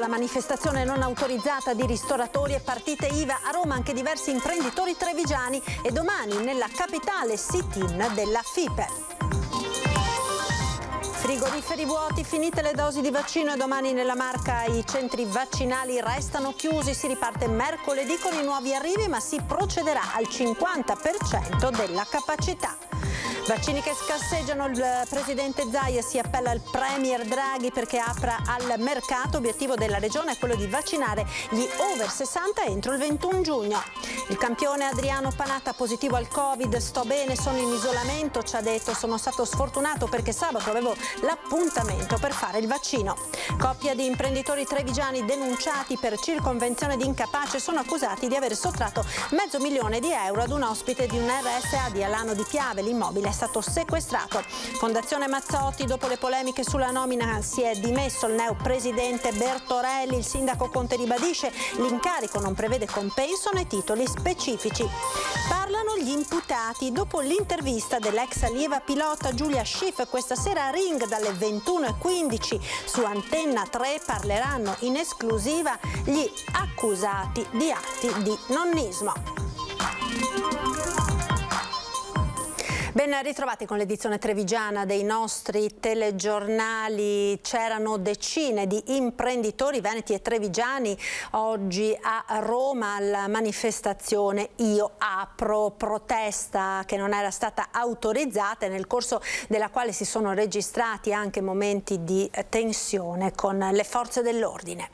manifestazione non autorizzata di ristoratori e partite IVA a Roma, anche diversi imprenditori trevigiani, e domani nella capitale sit-in della FIPE. Frigoriferi vuoti, finite le dosi di vaccino e domani nella Marca i centri vaccinali restano chiusi. Si riparte mercoledì con i nuovi arrivi, ma si procederà al 50% della capacità. Vaccini che scarseggiano, il presidente Zaia si appella al premier Draghi perché apra al mercato. Obiettivo della regione è quello di vaccinare gli over 60 entro il 21 giugno. Il campione Adriano Panatta positivo al Covid, sto bene, sono in isolamento, ci ha detto, sono stato sfortunato perché sabato avevo l'appuntamento per fare il vaccino. Coppia di imprenditori trevigiani denunciati per circonvenzione di incapace sono accusati di aver sottratto €500.000 ad un ospite di un RSA di Alano di Piave. L'immobile è stato sequestrato. Fondazione Mazzotti, dopo le polemiche sulla nomina si è dimesso il neopresidente Bertorelli. Il sindaco Conte ribadisce l'incarico non prevede compenso né titoli specifici. Parlano gli imputati dopo l'intervista dell'ex allieva pilota Giulia Schiff. Questa sera a Ring dalle 21:15 su Antenna 3 parleranno in esclusiva gli accusati di atti di nonnismo. Ben ritrovati con l'edizione trevigiana dei nostri telegiornali. C'erano decine di imprenditori veneti e trevigiani oggi a Roma alla manifestazione Io Apro, protesta che non era stata autorizzata e nel corso della quale si sono registrati anche momenti di tensione con le forze dell'ordine.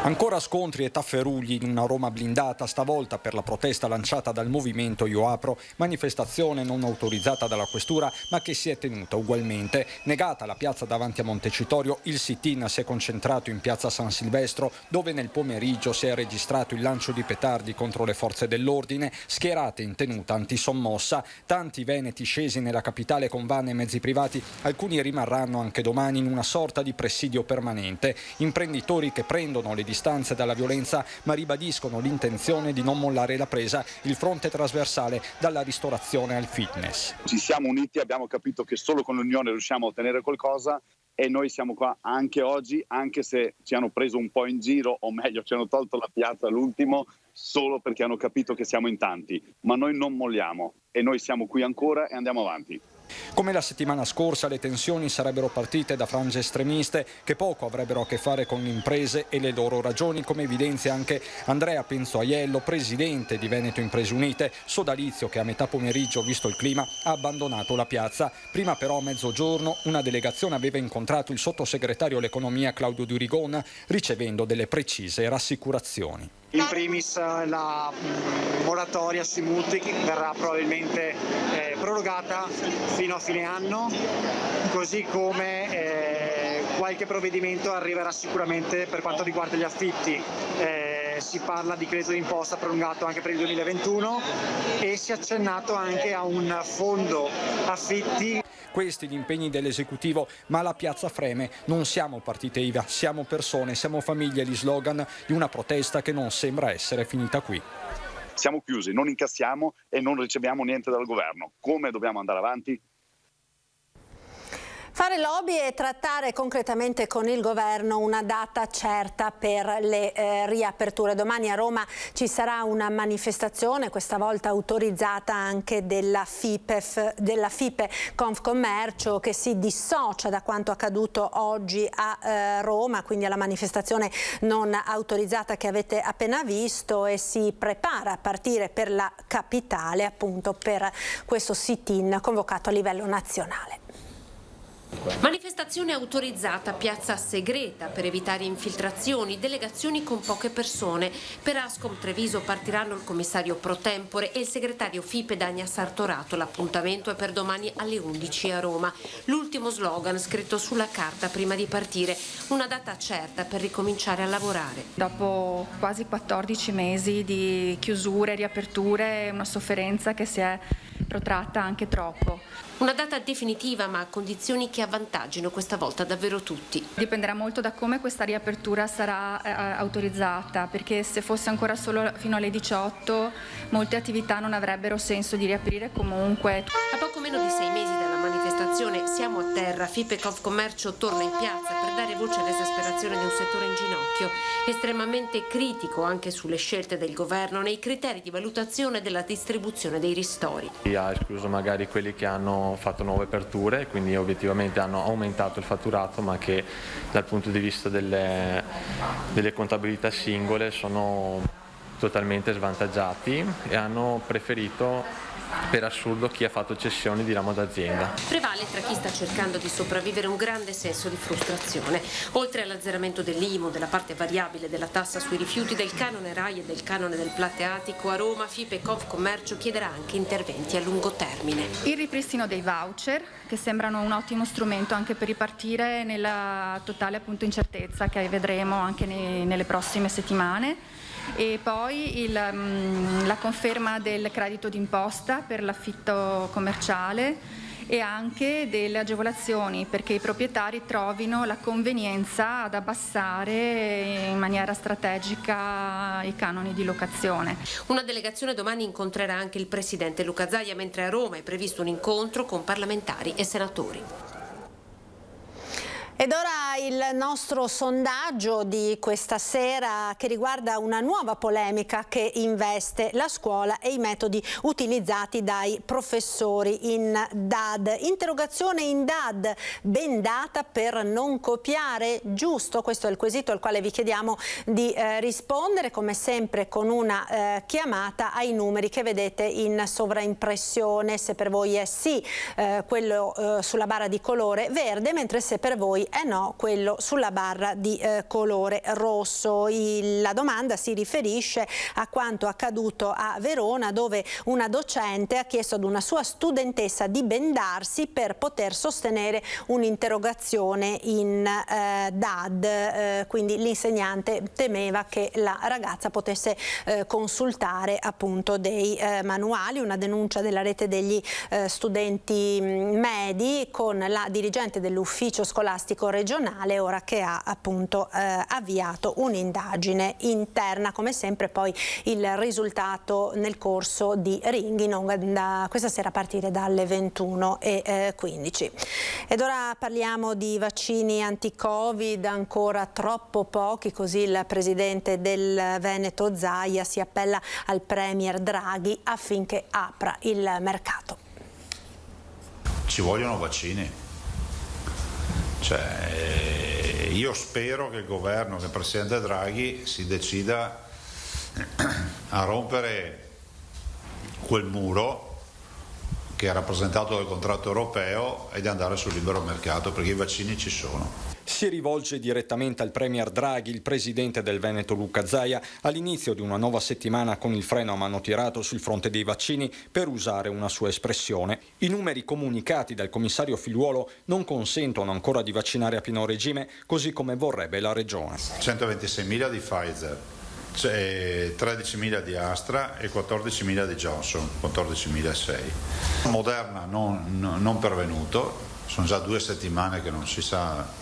Ancora scontri e tafferugli in una Roma blindata, stavolta per la protesta lanciata dal movimento Io Apro, manifestazione non autorizzata dalla questura ma che si è tenuta ugualmente. Negata la piazza davanti a Montecitorio, il sit-in si è concentrato in piazza San Silvestro, dove nel pomeriggio si è registrato il lancio di petardi contro le forze dell'ordine, schierate in tenuta antisommossa. Tanti veneti scesi nella capitale con van e mezzi privati, alcuni rimarranno anche domani in una sorta di presidio permanente. Imprenditori che prendono le distanze dalla violenza ma ribadiscono l'intenzione di non mollare la presa, il fronte trasversale dalla ristorazione al fitness. Ci siamo uniti, abbiamo capito che solo con l'unione riusciamo a ottenere qualcosa e noi siamo qua anche oggi, anche se ci hanno preso un po' in giro, o meglio ci hanno tolto la piazza all'ultimo solo perché hanno capito che siamo in tanti, ma noi non molliamo e noi siamo qui ancora e andiamo avanti. Come la settimana scorsa le tensioni sarebbero partite da frange estremiste che poco avrebbero a che fare con le imprese e le loro ragioni, come evidenzia anche Andrea Penzoaiello, presidente di Veneto Imprese Unite, sodalizio che a metà pomeriggio, visto il clima, ha abbandonato la piazza. Prima però a mezzogiorno una delegazione aveva incontrato il sottosegretario all'economia Claudio Durigon, ricevendo delle precise rassicurazioni. In primis la moratoria sui mutui che verrà probabilmente prorogata fino a fine anno, così come qualche provvedimento arriverà sicuramente per quanto riguarda gli affitti. Si parla di credito d'imposta prolungato anche per il 2021 e si è accennato anche a un fondo affitti. Questi gli impegni dell'esecutivo, ma la piazza freme. Non siamo partite IVA, siamo persone, siamo famiglie, gli slogan di una protesta che non sembra essere finita qui. Siamo chiusi, non incassiamo e non riceviamo niente dal governo. Come dobbiamo andare avanti? Fare lobby e trattare concretamente con il governo una data certa per le riaperture. Domani a Roma ci sarà una manifestazione, questa volta autorizzata anche della FIPE Confcommercio, che si dissocia da quanto accaduto oggi a Roma, quindi alla manifestazione non autorizzata che avete appena visto, e si prepara a partire per la capitale appunto per questo sit-in convocato a livello nazionale. Manifestazione autorizzata, piazza segreta per evitare infiltrazioni, delegazioni con poche persone. Per Ascom Treviso partiranno il commissario pro tempore e il segretario FIPE Dagna Sartorato. L'appuntamento è per domani alle 11 a Roma. L'ultimo slogan scritto sulla carta prima di partire, una data certa per ricominciare a lavorare. Dopo quasi 14 mesi di chiusure, riaperture, una sofferenza che si è protratta anche troppo. Una data definitiva ma a condizioni che avvantaggino questa volta davvero tutti. Dipenderà molto da come questa riapertura sarà autorizzata, perché se fosse ancora solo fino alle 18 molte attività non avrebbero senso di riaprire comunque. A poco meno di 6 mesi dalla manifestazione manifestazione Siamo a terra, FIPE Confcommercio torna in piazza per dare voce all'esasperazione di un settore in ginocchio, estremamente critico anche sulle scelte del governo nei criteri di valutazione della distribuzione dei ristori. Ha escluso magari quelli che hanno fatto nuove aperture, quindi obiettivamente hanno aumentato il fatturato, ma che dal punto di vista delle contabilità singole sono totalmente svantaggiati e hanno preferito per assurdo chi ha fatto cessioni di ramo d'azienda. Prevale tra chi sta cercando di sopravvivere un grande senso di frustrazione. Oltre all'azzeramento dell'IMU, della parte variabile della tassa sui rifiuti, del canone RAI e del canone del plateatico, a Roma FIPE Confcommercio chiederà anche interventi a lungo termine. Il ripristino dei voucher, che sembrano un ottimo strumento anche per ripartire nella totale incertezza che vedremo anche nelle prossime settimane. E poi la conferma del credito d'imposta per l'affitto commerciale e anche delle agevolazioni perché i proprietari trovino la convenienza ad abbassare in maniera strategica i canoni di locazione. Una delegazione domani incontrerà anche il presidente Luca Zaia, mentre a Roma è previsto un incontro con parlamentari e senatori. Ed ora il nostro sondaggio di questa sera che riguarda una nuova polemica che investe la scuola e i metodi utilizzati dai professori in DAD. Interrogazione in DAD, bendata per non copiare, giusto? Questo è il quesito al quale vi chiediamo di rispondere, come sempre con una chiamata ai numeri che vedete in sovraimpressione. Se per voi è sì, quello sulla barra di colore verde, mentre se per voi è no, quello sulla barra di colore rosso. La domanda si riferisce a quanto accaduto a Verona, dove una docente ha chiesto ad una sua studentessa di bendarsi per poter sostenere un'interrogazione in DAD, quindi l'insegnante temeva che la ragazza potesse consultare appunto dei manuali. Una denuncia della rete degli studenti medi con la dirigente dell'ufficio scolastico regionale, ora che ha appunto avviato un'indagine interna. Come sempre poi il risultato nel corso di Ringhi, questa sera a partire dalle 21:15. Ed ora parliamo di vaccini anti-Covid, ancora troppo pochi, così il presidente del Veneto Zaia si appella al premier Draghi affinché apra il mercato. Ci vogliono vaccini. Io spero che il governo, che il presidente Draghi si decida a rompere quel muro che è rappresentato dal contratto europeo e di andare sul libero mercato, perché i vaccini ci sono. Si rivolge direttamente al premier Draghi, il presidente del Veneto Luca Zaia, all'inizio di una nuova settimana con il freno a mano tirato sul fronte dei vaccini, per usare una sua espressione. I numeri comunicati dal commissario Figliuolo non consentono ancora di vaccinare a pieno regime, così come vorrebbe la regione. 126.000 di Pfizer, 13.000 di Astra e 14.000 di Johnson, 14.006. Moderna non pervenuto, sono già 2 settimane che non si sa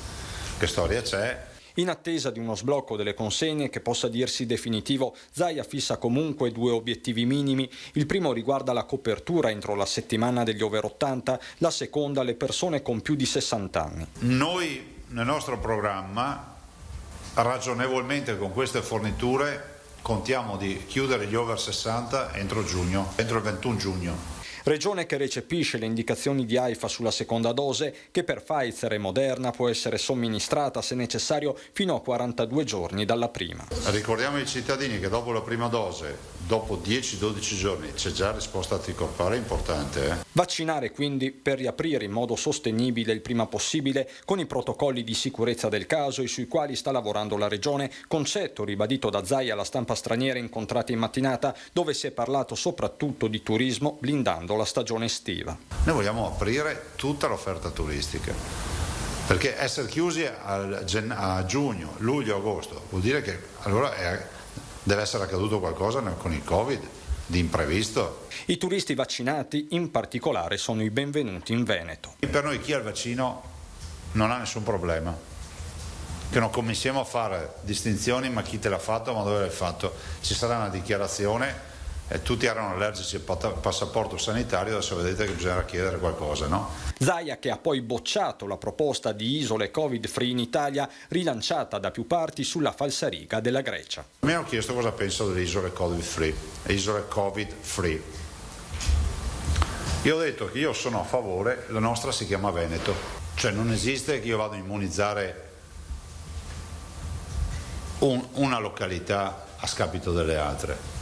che storia c'è. In attesa di uno sblocco delle consegne che possa dirsi definitivo, Zaia fissa comunque 2 obiettivi minimi. Il primo riguarda la copertura entro la settimana degli over 80, la seconda le persone con più di 60 anni. Noi nel nostro programma ragionevolmente con queste forniture contiamo di chiudere gli over 60 entro il 21 giugno. Regione che recepisce le indicazioni di AIFA sulla seconda dose, che per Pfizer e Moderna può essere somministrata se necessario fino a 42 giorni dalla prima. Ricordiamo ai cittadini che dopo la prima dose, dopo 10-12 giorni c'è già risposta anticorpale importante. Vaccinare quindi per riaprire in modo sostenibile il prima possibile con i protocolli di sicurezza del caso e sui quali sta lavorando la Regione, concetto ribadito da Zaia alla stampa straniera incontrata in mattinata, dove si è parlato soprattutto di turismo, blindando la stagione estiva. Noi vogliamo aprire tutta l'offerta turistica, perché essere chiusi a giugno, luglio, agosto vuol dire che allora deve essere accaduto qualcosa con il Covid di imprevisto. I turisti vaccinati in particolare sono i benvenuti in Veneto. E per noi chi ha il vaccino non ha nessun problema, che non cominciamo a fare distinzioni, ma chi te l'ha fatto, ma dove l'hai fatto. Ci sarà una dichiarazione tutti erano allergici al passaporto sanitario, adesso vedete che bisogna chiedere qualcosa, no? Zaia, che ha poi bocciato la proposta di isole Covid-free in Italia, rilanciata da più parti sulla falsariga della Grecia. Mi hanno chiesto cosa penso delle isole Covid-free. Io ho detto che io sono a favore, la nostra si chiama Veneto, cioè non esiste che io vado a immunizzare una località a scapito delle altre.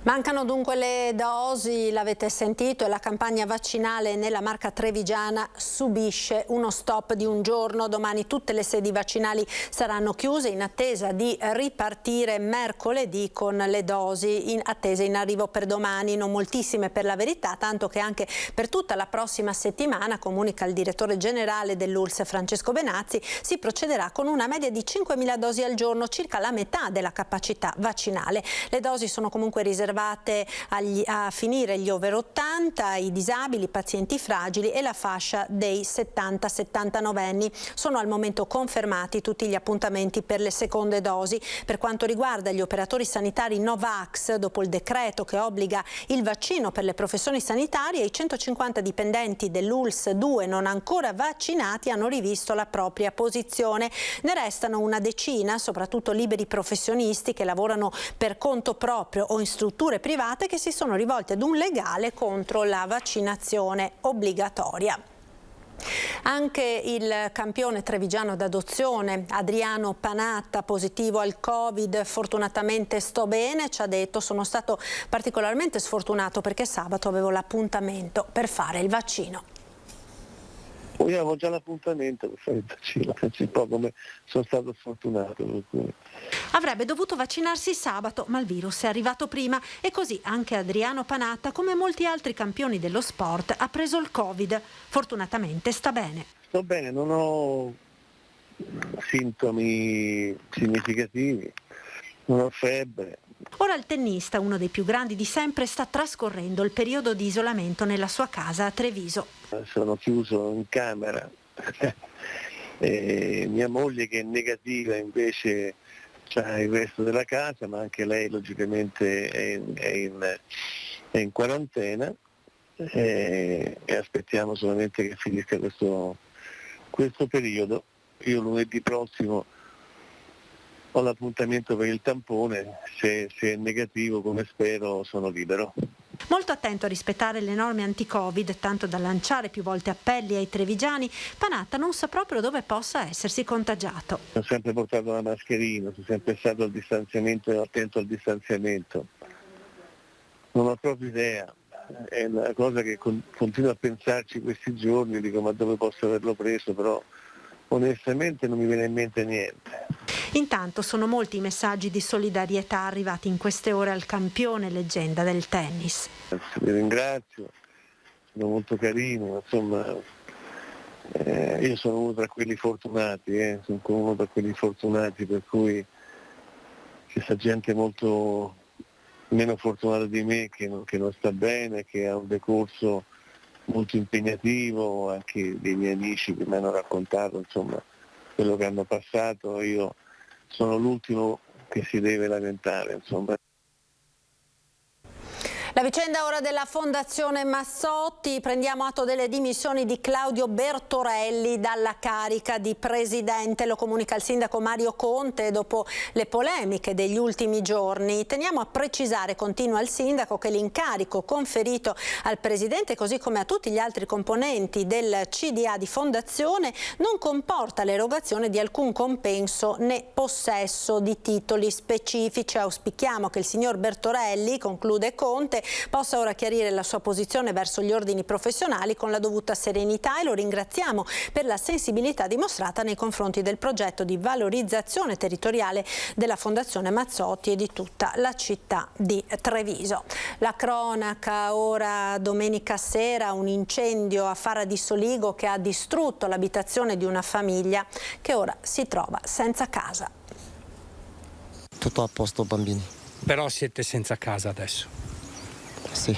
Mancano dunque le dosi, l'avete sentito, e la campagna vaccinale nella Marca trevigiana subisce uno stop di un giorno. Domani tutte le sedi vaccinali saranno chiuse in attesa di ripartire mercoledì con le dosi in attesa in arrivo per domani, non moltissime per la verità, tanto che anche per tutta la prossima settimana, comunica il direttore generale dell'ULSS Francesco Benazzi, si procederà con una media di 5.000 dosi al giorno, circa la metà della capacità vaccinale. Le dosi sono comunque riservate a finire gli over 80, i disabili, i pazienti fragili e la fascia dei 70-79 anni. Sono al momento confermati tutti gli appuntamenti per le seconde dosi. Per quanto riguarda gli operatori sanitari Novax, dopo il decreto che obbliga il vaccino per le professioni sanitarie, i 150 dipendenti dell'ULSS 2 non ancora vaccinati hanno rivisto la propria posizione. Ne restano una decina, soprattutto liberi professionisti che lavorano per conto proprio o in strutture private, che si sono rivolte ad un legale contro la vaccinazione obbligatoria. Anche il campione trevigiano d'adozione Adriano Panatta, positivo al Covid, fortunatamente sto bene, ci ha detto: sono stato particolarmente sfortunato perché sabato avevo l'appuntamento per fare il vaccino. Io avevo già l'appuntamento per fare il vaccino, pensi un po' come sono stato sfortunato. Per cui. Avrebbe dovuto vaccinarsi sabato, ma il virus è arrivato prima e così anche Adriano Panatta, come molti altri campioni dello sport, ha preso il Covid. Fortunatamente sta bene. Sto bene, non ho sintomi significativi, non ho febbre. Ora il tennista, uno dei più grandi di sempre, sta trascorrendo il periodo di isolamento nella sua casa a Treviso. Sono chiuso in camera e mia moglie, che è negativa, invece c'ha il resto della casa, ma anche lei logicamente è in quarantena e aspettiamo solamente che finisca questo periodo. Io lunedì prossimo ho l'appuntamento per il tampone, se è negativo, come spero, sono libero. Molto attento a rispettare le norme anti-Covid, tanto da lanciare più volte appelli ai trevigiani, Panatta non sa proprio dove possa essersi contagiato. Ho sempre portato la mascherina, sono sempre stato al distanziamento e attento al distanziamento. Non ho proprio idea, è una cosa che continuo a pensarci questi giorni, dico ma dove posso averlo preso, però onestamente non mi viene in mente niente. Intanto sono molti i messaggi di solidarietà arrivati in queste ore al campione leggenda del tennis. Vi ringrazio, sono molto carini, insomma io sono uno tra quelli fortunati, sono uno tra quelli fortunati, per cui c'è sta gente molto meno fortunata di me che non sta bene, che ha un decorso molto impegnativo, anche dei miei amici che mi hanno raccontato insomma quello che hanno passato. Io sono l'ultimo che si deve lamentare, insomma. La vicenda ora della Fondazione Mazzotti, prendiamo atto delle dimissioni di Claudio Bertorelli dalla carica di presidente, lo comunica il sindaco Mario Conte dopo le polemiche degli ultimi giorni. Teniamo a precisare, continua il sindaco, che l'incarico conferito al presidente, così come a tutti gli altri componenti del CDA di Fondazione, non comporta l'erogazione di alcun compenso né possesso di titoli specifici. Auspichiamo che il signor Bertorelli, conclude Conte, possa ora chiarire la sua posizione verso gli ordini professionali con la dovuta serenità, e lo ringraziamo per la sensibilità dimostrata nei confronti del progetto di valorizzazione territoriale della Fondazione Mazzotti e di tutta la città di Treviso. La cronaca ora: domenica sera un incendio a Fara di Soligo che ha distrutto l'abitazione di una famiglia che ora si trova senza casa. Tutto a posto, bambini. Però siete senza casa adesso. Sì.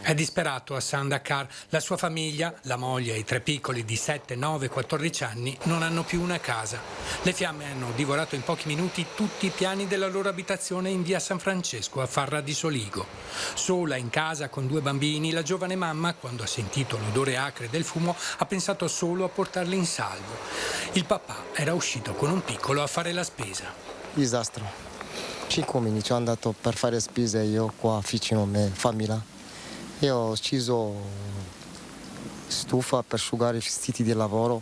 È disperato Hassan Dakar. La sua famiglia, la moglie e i 3 piccoli di 7, 9 e 14 anni non hanno più una casa. Le fiamme hanno divorato in pochi minuti tutti i piani della loro abitazione in via San Francesco a Farra di Soligo. Sola in casa con 2 bambini, la giovane mamma, quando ha sentito l'odore acre del fumo, ha pensato solo a portarli in salvo. Il papà era uscito con un piccolo a fare la spesa. Disastro. 5 minuti sono andato per fare spese io qua vicino a me, famiglia. Io ho ucciso stufa per asciugare i vestiti di lavoro,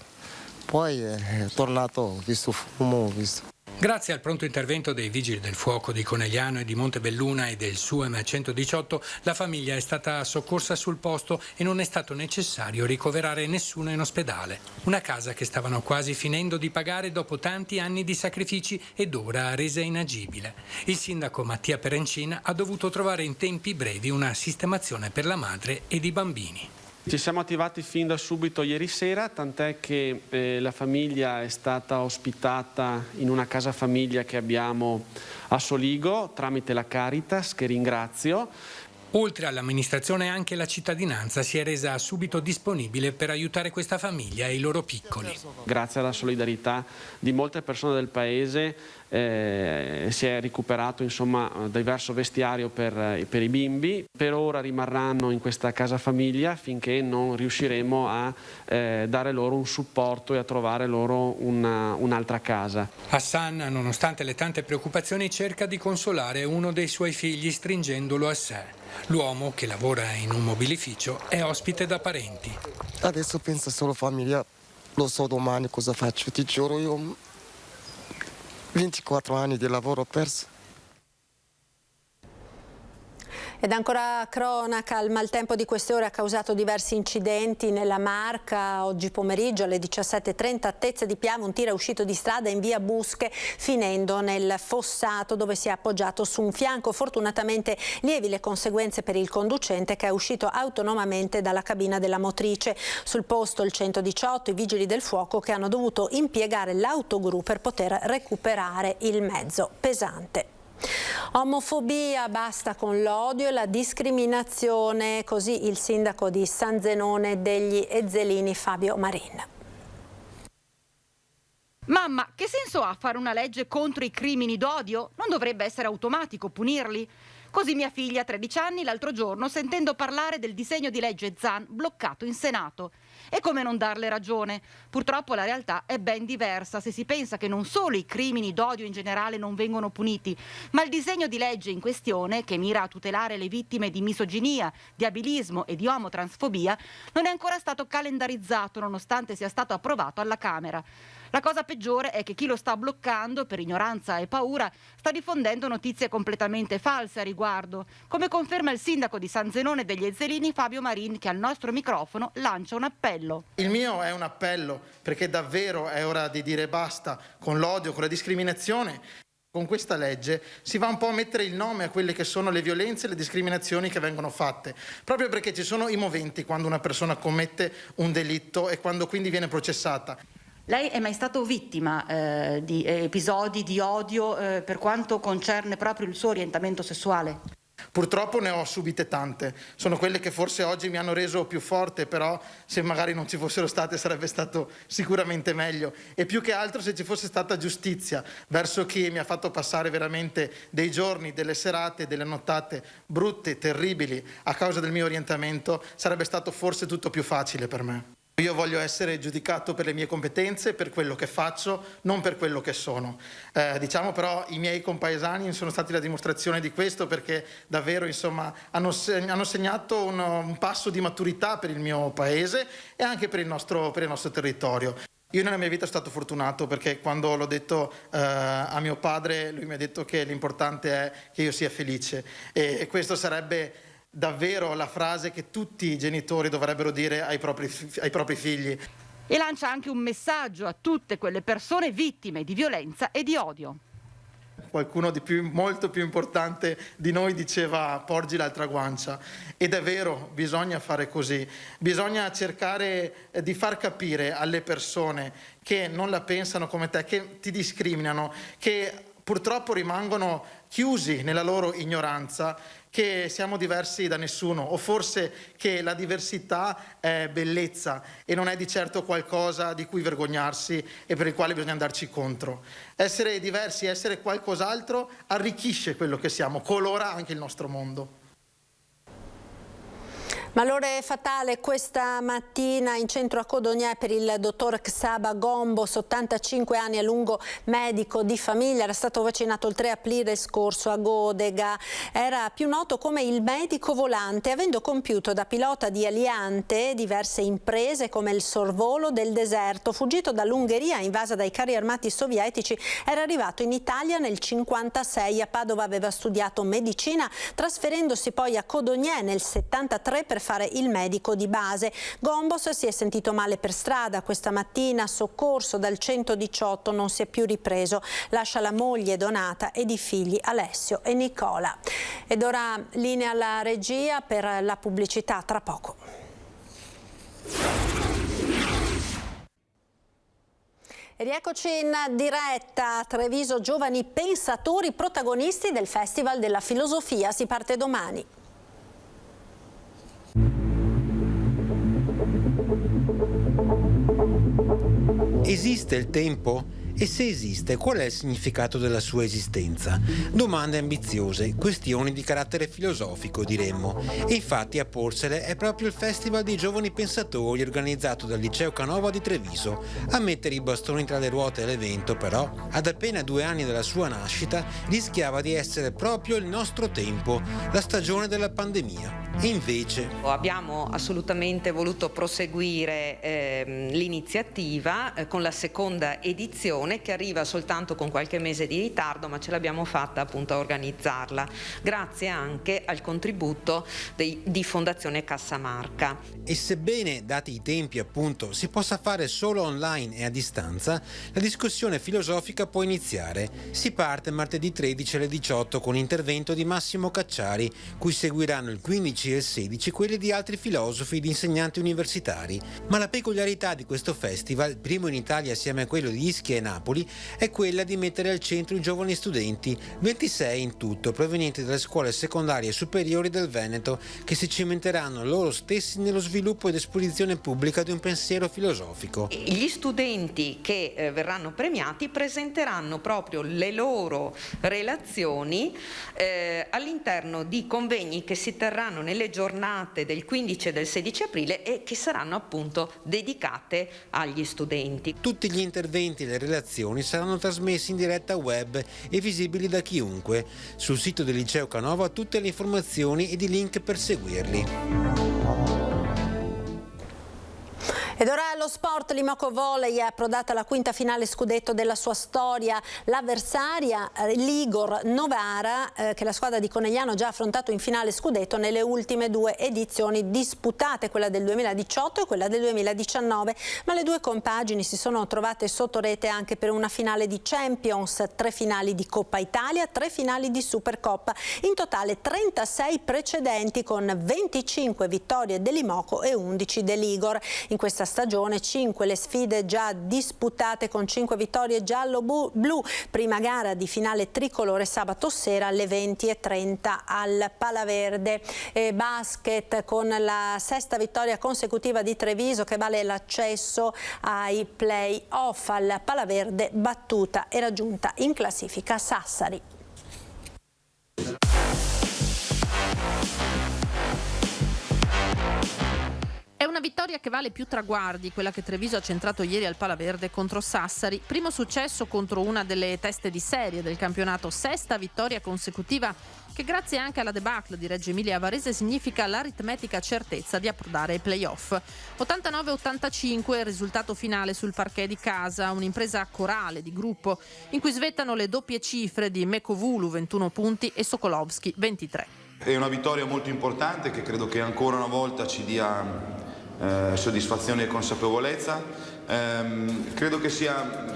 poi è tornato, ho visto fumo, ho visto. Grazie al pronto intervento dei Vigili del Fuoco di Conegliano e di Montebelluna e del SUEM 118, la famiglia è stata soccorsa sul posto e non è stato necessario ricoverare nessuno in ospedale. Una casa che stavano quasi finendo di pagare dopo tanti anni di sacrifici ed ora resa inagibile. Il sindaco Mattia Perencin ha dovuto trovare in tempi brevi una sistemazione per la madre ed i bambini. Ci siamo attivati fin da subito ieri sera, tant'è che la famiglia è stata ospitata in una casa famiglia che abbiamo a Soligo tramite la Caritas, che ringrazio. Oltre all'amministrazione anche la cittadinanza si è resa subito disponibile per aiutare questa famiglia e i loro piccoli. Grazie alla solidarietà di molte persone del paese si è recuperato insomma diverso vestiario per i bimbi. Per ora rimarranno in questa casa famiglia finché non riusciremo a dare loro un supporto e a trovare loro un'altra casa. Hassan, nonostante le tante preoccupazioni, cerca di consolare uno dei suoi figli stringendolo a sé. L'uomo, che lavora in un mobilificio, è ospite da parenti. Adesso penso solo famiglia, lo so domani cosa faccio, ti giuro, io 24 anni di lavoro perso. Ed ancora cronaca, il maltempo di queste ore ha causato diversi incidenti nella Marca. Oggi pomeriggio alle 17:30 a Tezze di Piave un tir è uscito di strada in via Busche finendo nel fossato dove si è appoggiato su un fianco. Fortunatamente lievi le conseguenze per il conducente che è uscito autonomamente dalla cabina della motrice. Sul posto il 118, i vigili del fuoco che hanno dovuto impiegare l'autogru per poter recuperare il mezzo pesante. Omofobia, basta con l'odio e la discriminazione, così il sindaco di San Zenone degli Ezzelini Fabio Marin. Mamma, che senso ha fare una legge contro i crimini d'odio? Non dovrebbe essere automatico punirli? Così mia figlia, 13 anni, l'altro giorno, sentendo parlare del disegno di legge Zan bloccato in Senato. E come non darle ragione? Purtroppo la realtà è ben diversa se si pensa che non solo i crimini d'odio in generale non vengono puniti, ma il disegno di legge in questione, che mira a tutelare le vittime di misoginia, di abilismo e di omotransfobia, non è ancora stato calendarizzato nonostante sia stato approvato alla Camera. La cosa peggiore è che chi lo sta bloccando, per ignoranza e paura, sta diffondendo notizie completamente false a riguardo, come conferma il sindaco di San Zenone degli Ezzelini Fabio Marin, che al nostro microfono lancia un appello. Il mio è un appello perché davvero è ora di dire basta con l'odio, con la discriminazione. Con questa legge si va un po' a mettere il nome a quelle che sono le violenze e le discriminazioni che vengono fatte, proprio perché ci sono i moventi quando una persona commette un delitto e quando quindi viene processata. Lei è mai stato vittima di episodi di odio per quanto concerne proprio il suo orientamento sessuale? Purtroppo ne ho subite tante, sono quelle che forse oggi mi hanno reso più forte, però se magari non ci fossero state sarebbe stato sicuramente meglio, e più che altro se ci fosse stata giustizia verso chi mi ha fatto passare veramente dei giorni, delle serate, delle nottate brutte, terribili a causa del mio orientamento, sarebbe stato forse tutto più facile per me. Io voglio essere giudicato per le mie competenze, per quello che faccio, non per quello che sono. Diciamo però i miei compaesani sono stati la dimostrazione di questo, perché davvero insomma hanno segnato un passo di maturità per il mio paese e anche per il nostro territorio. Io nella mia vita sono stato fortunato perché quando l'ho detto a mio padre, lui mi ha detto che l'importante è che io sia felice, e questo sarebbe davvero la frase che tutti i genitori dovrebbero dire ai propri figli. E lancia anche un messaggio a tutte quelle persone vittime di violenza e di odio. Qualcuno molto più importante di noi diceva porgi l'altra guancia, ed è vero, bisogna fare così, bisogna cercare di far capire alle persone che non la pensano come te, che ti discriminano, che purtroppo rimangono chiusi nella loro ignoranza che siamo diversi da nessuno, o forse che la diversità è bellezza e non è di certo qualcosa di cui vergognarsi e per il quale bisogna andarci contro. Essere diversi, essere qualcos'altro arricchisce quello che siamo, colora anche il nostro mondo. Malore fatale questa mattina in centro a Codogné per il dottor Xaba Gombos, 85 anni, a lungo medico di famiglia, era stato vaccinato il 3 aprile scorso a Godega. Era più noto come il medico volante, avendo compiuto da pilota di aliante diverse imprese come il sorvolo del deserto. Fuggito dall'Ungheria, invasa dai carri armati sovietici, era arrivato in Italia nel 1956. A Padova aveva studiato medicina, trasferendosi poi a Codogné nel 1973 per fare il medico di base. Gombos si è sentito male per strada questa mattina, soccorso dal 118, non si è più ripreso. Lascia la moglie Donata ed i figli Alessio e Nicola. Ed ora linea alla regia per la pubblicità, tra poco. E rieccoci in diretta a Treviso, giovani pensatori protagonisti del Festival della Filosofia. Si parte domani. Esiste il tempo? E se esiste, qual è il significato della sua esistenza? Domande ambiziose, questioni di carattere filosofico, diremmo. E infatti a porsele è proprio il Festival dei Giovani Pensatori organizzato dal Liceo Canova di Treviso. A mettere i bastoni tra le ruote dell'evento, però, ad appena 2 anni dalla sua nascita, rischiava di essere proprio il nostro tempo, la stagione della pandemia. E invece abbiamo assolutamente voluto proseguire l'iniziativa con la seconda edizione, che arriva soltanto con qualche mese di ritardo, ma ce l'abbiamo fatta appunto a organizzarla, grazie anche al contributo di Fondazione Cassamarca. E sebbene, dati i tempi appunto, si possa fare solo online e a distanza, la discussione filosofica può iniziare. Si parte martedì 13 alle 18 con l'intervento di Massimo Cacciari, cui seguiranno il 15 e il 16 quelli di altri filosofi ed insegnanti universitari. Ma la peculiarità di questo festival, primo in Italia assieme a quello di Ischia e Napoli, è quella di mettere al centro i giovani studenti, 26 in tutto, provenienti dalle scuole secondarie e superiori del Veneto, che si cimenteranno loro stessi nello sviluppo ed esposizione pubblica di un pensiero filosofico. Gli studenti che verranno premiati presenteranno proprio le loro relazioni all'interno di convegni che si terranno nelle giornate del 15 e del 16 aprile e che saranno appunto dedicate agli studenti. Tutti gli interventi e le relazioni saranno trasmessi in diretta web e visibili da chiunque. Sul sito del Liceo Canova tutte le informazioni ed i link per seguirli. Ed ora allo sport, l'Imoco Volley è approdata alla quinta finale scudetto della sua storia. L'avversaria l'Igor Novara, che la squadra di Conegliano ha già affrontato in finale scudetto nelle ultime 2 edizioni disputate, quella del 2018 e quella del 2019. Ma le 2 compagini si sono trovate sotto rete anche per una finale di Champions, 3 finali di Coppa Italia, 3 finali di Supercoppa. In totale 36 precedenti con 25 vittorie dell'Imoco e 11 dell'Igor. In questa stagione 5 le sfide già disputate con 5 vittorie giallo-blu. Prima gara di finale tricolore sabato sera alle 20:30 al Palaverde. Basket con la 6ª vittoria consecutiva di Treviso che vale l'accesso ai play-off. Al Palaverde battuta e raggiunta in classifica Sassari. È una vittoria che vale più traguardi, quella che Treviso ha centrato ieri al Palaverde contro Sassari. Primo successo contro una delle teste di serie del campionato, 6ª vittoria consecutiva che grazie anche alla debacle di Reggio Emilia Varese significa l'aritmetica certezza di approdare ai play-off. 89-85 il risultato finale sul parquet di casa, un'impresa corale di gruppo in cui svettano le doppie cifre di Mekovulu 21 punti e Sokolovski 23. È una vittoria molto importante che credo che ancora una volta ci dia soddisfazione e consapevolezza. Credo che sia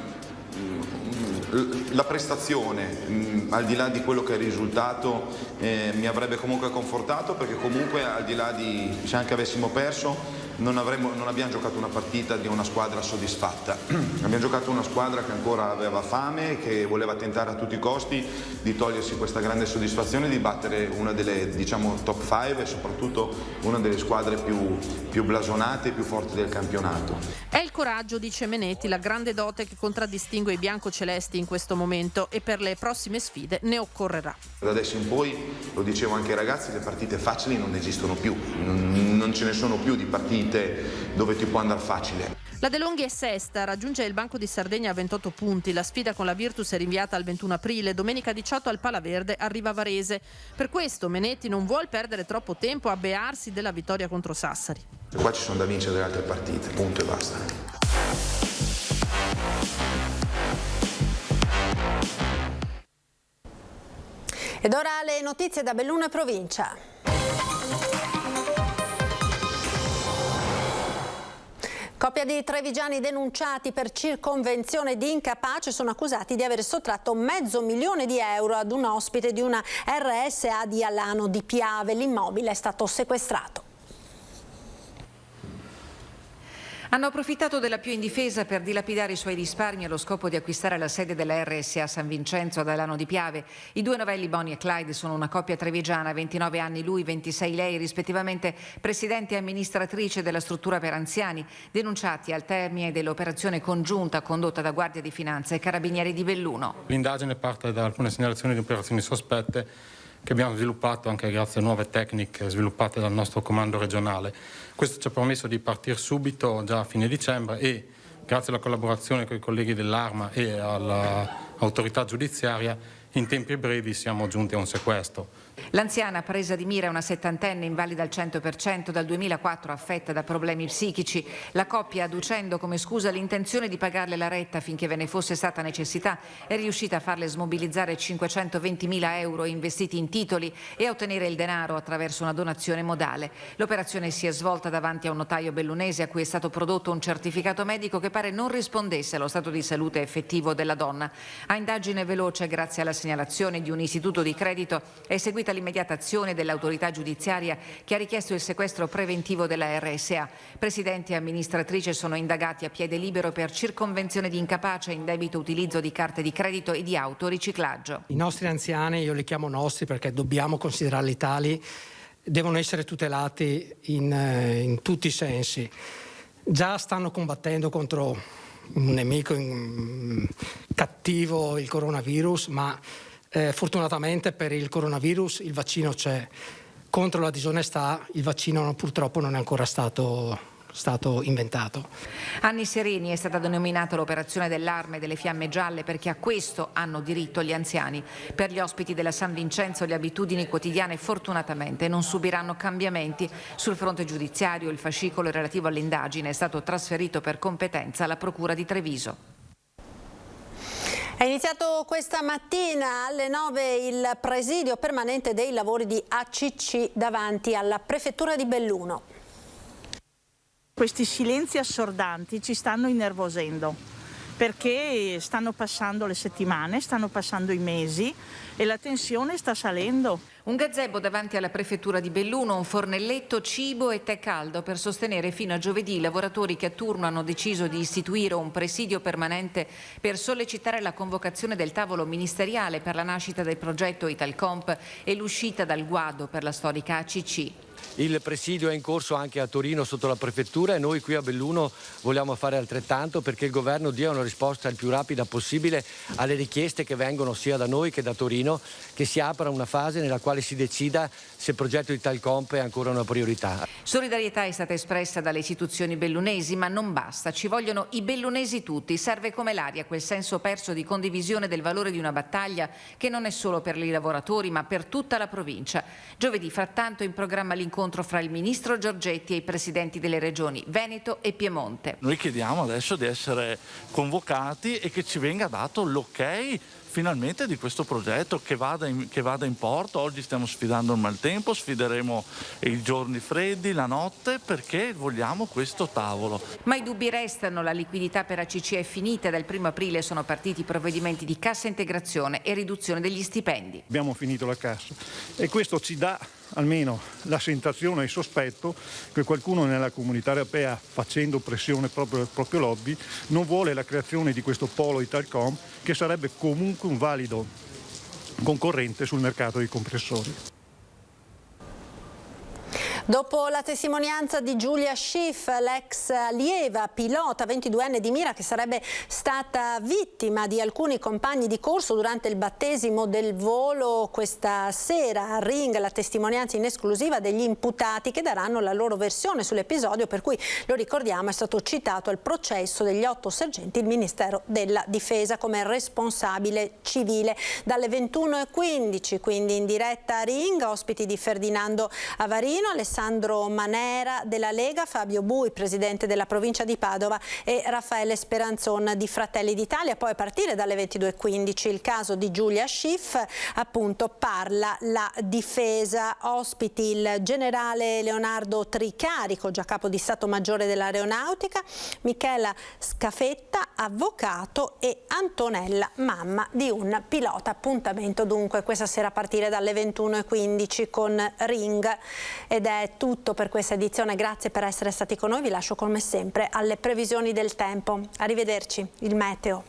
la prestazione, al di là di quello che è il risultato, mi avrebbe comunque confortato, perché comunque al di là di, se anche avessimo perso, non abbiamo giocato una partita di una squadra soddisfatta. Abbiamo giocato una squadra che ancora aveva fame, che voleva tentare a tutti i costi di togliersi questa grande soddisfazione di battere una delle, diciamo, top 5 e soprattutto una delle squadre più blasonate e più forti del campionato. È il coraggio, dice Menetti, la grande dote che contraddistingue i biancocelesti in questo momento, e per le prossime sfide ne occorrerà. Da adesso in poi, lo dicevo anche ai ragazzi, le partite facili non esistono più, non ce ne sono più di partite dove ti può andare facile. La De Longhi è sesta, raggiunge il Banco di Sardegna a 28 punti. La sfida con la Virtus è rinviata al 21 aprile. Domenica 18 al Palaverde arriva Varese. Per questo Menetti non vuol perdere troppo tempo a bearsi della vittoria contro Sassari. Qua ci sono da vincere le altre partite, punto e basta. Ed ora le notizie da Belluno e provincia. Coppia di trevigiani denunciati per circonvenzione di incapace sono accusati di aver sottratto €500.000 ad un ospite di una RSA di Alano di Piave. L'immobile è stato sequestrato. Hanno approfittato della più indifesa per dilapidare i suoi risparmi allo scopo di acquistare la sede della RSA San Vincenzo ad Alano di Piave. I due novelli Bonnie e Clyde sono una coppia trevigiana, 29 anni lui, 26 lei, rispettivamente presidente e amministratrice della struttura per anziani, denunciati al termine dell'operazione congiunta condotta da Guardia di Finanza e Carabinieri di Belluno. L'indagine parte da alcune segnalazioni di operazioni sospette che abbiamo sviluppato anche grazie a nuove tecniche sviluppate dal nostro comando regionale. Questo ci ha permesso di partire subito, già a fine dicembre, e grazie alla collaborazione con i colleghi dell'Arma e all'autorità giudiziaria, in tempi brevi siamo giunti a un sequestro. L'anziana presa di mira è una settantenne invalida al 100%, dal 2004 affetta da problemi psichici. La coppia, adducendo come scusa l'intenzione di pagarle la retta finché ve ne fosse stata necessità, è riuscita a farle smobilizzare €520.000 investiti in titoli e a ottenere il denaro attraverso una donazione modale. L'operazione si è svolta davanti a un notaio bellunese a cui è stato prodotto un certificato medico che pare non rispondesse allo stato di salute effettivo della donna. A indagine veloce, grazie alla segnalazione di un istituto di credito, è seguita l'immediata azione dell'autorità giudiziaria che ha richiesto il sequestro preventivo della RSA. Presidente e amministratrice sono indagati a piede libero per circonvenzione di incapace, indebito utilizzo di carte di credito e di autoriciclaggio. I nostri anziani, io li chiamo nostri perché dobbiamo considerarli tali, devono essere tutelati in tutti i sensi. Già stanno combattendo contro un nemico cattivo, il coronavirus, ma fortunatamente per il coronavirus il vaccino c'è. Contro la disonestà il vaccino purtroppo non è ancora stato inventato. Anni sereni è stata denominata l'operazione dell'Arma e delle Fiamme Gialle perché a questo hanno diritto gli anziani. Per gli ospiti della San Vincenzo le abitudini quotidiane fortunatamente non subiranno cambiamenti. Sul fronte giudiziario il fascicolo relativo all'indagine è stato trasferito per competenza alla Procura di Treviso. È iniziato questa mattina alle 9 il presidio permanente dei lavori di ACC davanti alla prefettura di Belluno. Questi silenzi assordanti ci stanno innervosendo perché stanno passando le settimane, stanno passando i mesi e la tensione sta salendo. Un gazebo davanti alla prefettura di Belluno, un fornelletto, cibo e tè caldo per sostenere fino a giovedì i lavoratori che a turno hanno deciso di istituire un presidio permanente per sollecitare la convocazione del tavolo ministeriale per la nascita del progetto Italcomp e l'uscita dal guado per la storica ACC. Il presidio è in corso anche a Torino sotto la prefettura e noi qui a Belluno vogliamo fare altrettanto perché il governo dia una risposta il più rapida possibile alle richieste che vengono sia da noi che da Torino, che si apra una fase nella quale si decida se il progetto Italcomp è ancora una priorità. Solidarietà è stata espressa dalle istituzioni bellunesi, ma non basta, ci vogliono i bellunesi tutti, serve come l'aria quel senso perso di condivisione del valore di una battaglia che non è solo per i lavoratori ma per tutta la provincia. Giovedì frattanto in programma l'incontro fra il ministro Giorgetti e i presidenti delle regioni Veneto e Piemonte. Noi chiediamo adesso di essere convocati e che ci venga dato l'ok finalmente di questo progetto che vada in porto. Oggi stiamo sfidando il maltempo, sfideremo i giorni freddi, la notte, perché vogliamo questo tavolo. Ma i dubbi restano, la liquidità per ACC è finita, dal 1° aprile sono partiti i provvedimenti di cassa integrazione e riduzione degli stipendi. Abbiamo finito la cassa e questo ci dà almeno la sensazione e il sospetto che qualcuno nella comunità europea, facendo pressione proprio al proprio lobby, non vuole la creazione di questo polo Italcom, che sarebbe comunque un valido concorrente sul mercato dei compressori. Dopo la testimonianza di Giulia Schiff, l'ex allieva pilota 22enne di Mira che sarebbe stata vittima di alcuni compagni di corso durante il battesimo del volo, questa sera a Ring la testimonianza in esclusiva degli imputati che daranno la loro versione sull'episodio, per cui, lo ricordiamo, è stato citato al processo degli 8 sergenti il Ministero della Difesa come responsabile civile. Dalle 21:15 quindi in diretta a Ring, ospiti di Ferdinando Avarino, Alessandro Manera della Lega, Fabio Bui, presidente della provincia di Padova, e Raffaele Speranzon di Fratelli d'Italia. Poi a partire dalle 22:15 il caso di Giulia Schiff, appunto parla la difesa, ospiti il generale Leonardo Tricarico, già capo di Stato Maggiore dell'Aeronautica, Michela Scafetta, avvocato, e Antonella, mamma di un pilota. Appuntamento dunque questa sera a partire dalle 21:15 con Ring. Ed è tutto per questa edizione, grazie per essere stati con noi, vi lascio come sempre alle previsioni del tempo. Arrivederci, il meteo.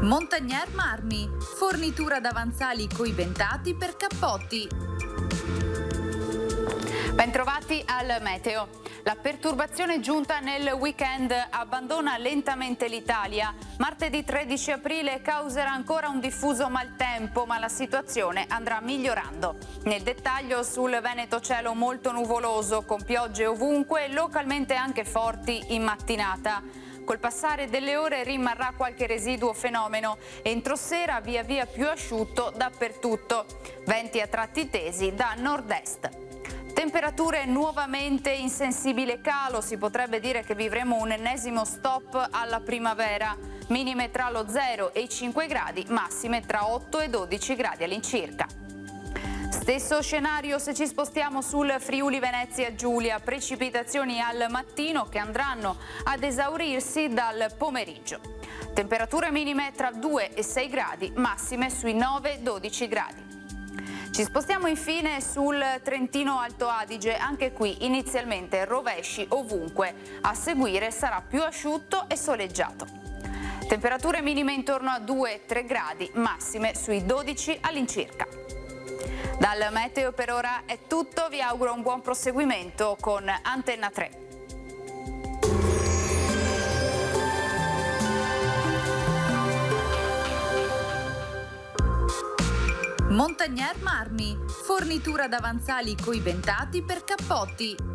Montagnier Marmi, fornitura d'avanzali coibentati per cappotti. Bentrovati al meteo. La perturbazione giunta nel weekend abbandona lentamente l'Italia. Martedì 13 aprile causerà ancora un diffuso maltempo, ma la situazione andrà migliorando. Nel dettaglio, sul Veneto cielo molto nuvoloso, con piogge ovunque, localmente anche forti in mattinata. Col passare delle ore rimarrà qualche residuo fenomeno. Entro sera via via più asciutto dappertutto. Venti a tratti tesi da nord-est. Temperature nuovamente in sensibile calo, si potrebbe dire che vivremo un ennesimo stop alla primavera. Minime tra lo 0 e i 5 gradi, massime tra 8 e 12 gradi all'incirca. Stesso scenario se ci spostiamo sul Friuli Venezia Giulia, precipitazioni al mattino che andranno ad esaurirsi dal pomeriggio. Temperature minime tra 2 e 6 gradi, massime sui 9-12 gradi. Ci spostiamo infine sul Trentino Alto Adige, anche qui inizialmente rovesci ovunque, a seguire sarà più asciutto e soleggiato. Temperature minime intorno a 2-3 gradi, massime sui 12 all'incirca. Dal meteo per ora è tutto, vi auguro un buon proseguimento con Antenna 3. Montagnier Marmi, fornitura d'avanzali coibentati per cappotti.